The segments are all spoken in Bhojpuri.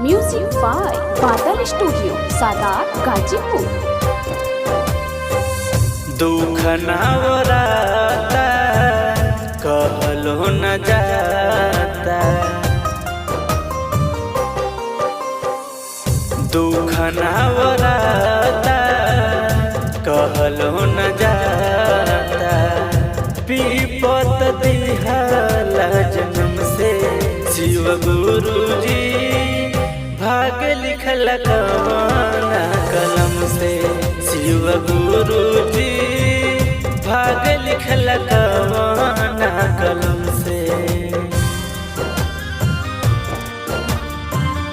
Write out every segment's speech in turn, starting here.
Music by Badal studio Sadat Ghazipur. दुख नवराता कहलो न जाता, दुख नवराता कहलो न जाता। पीपत दिहाला जन्म से शिव गुरुजी, भाग लिखल कवाना कलम से शिव गुरुजी, भाग लिखल कवाना कलम से।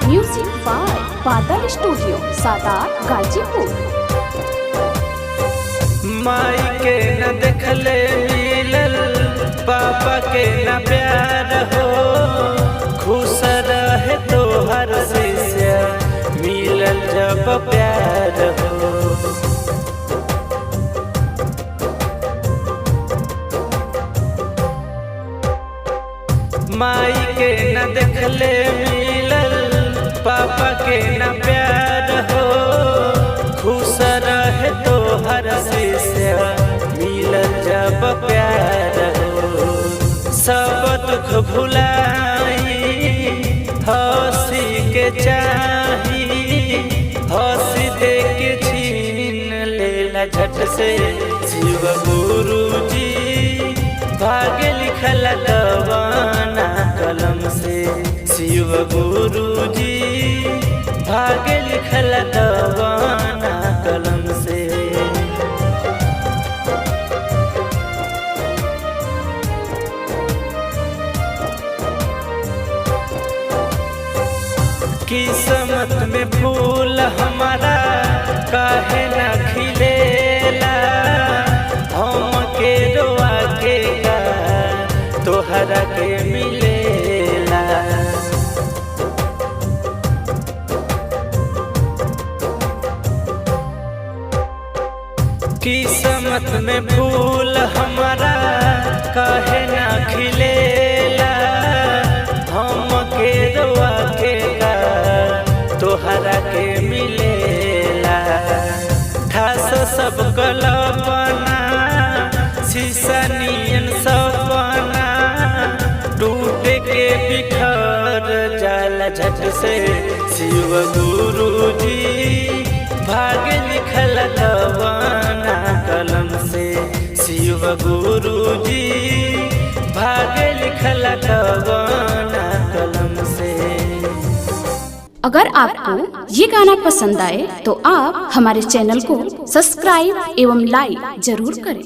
Music by Badal studio Sadat Ghazipur. माई के न देखले मिलल, पापा के न प्यार हो, खुश रहे तो हर शिष्य मिलल जब प्यार हो। माई के न देखले मिलल, पापा के न प्यार हो, खुश रहे तो हर शिष्य मिलल जब प्यार हो। सब दुख भुलाई हंसी के चाही, हंसी दे के छीन लेला झट से शिव गुरुजी, भाग लिखल कवाना कलम से शिव गुरुजी, भाग लिखल कवाना कलम से। किस्मत में फूल हमारा काहे न खिलेला, हम के रोआ के का तोहरा के मिलेला। किस्मत में फूल हमारा काहे न खिलेला, हम के रोआ के का तोहरा के मिलेला। ठास सब कल्पना शीशा नियन सपना, टूटे के बिखर जाला झट से शिव गुरुजी, भाग लिखल कवाना कलम से शिव गुरुजी, भाग लिखल कवाना कलम से। अगर आपको ये गाना पसंद आए तो आप हमारे चैनल को सब्सक्राइब एवं लाइक जरूर करें।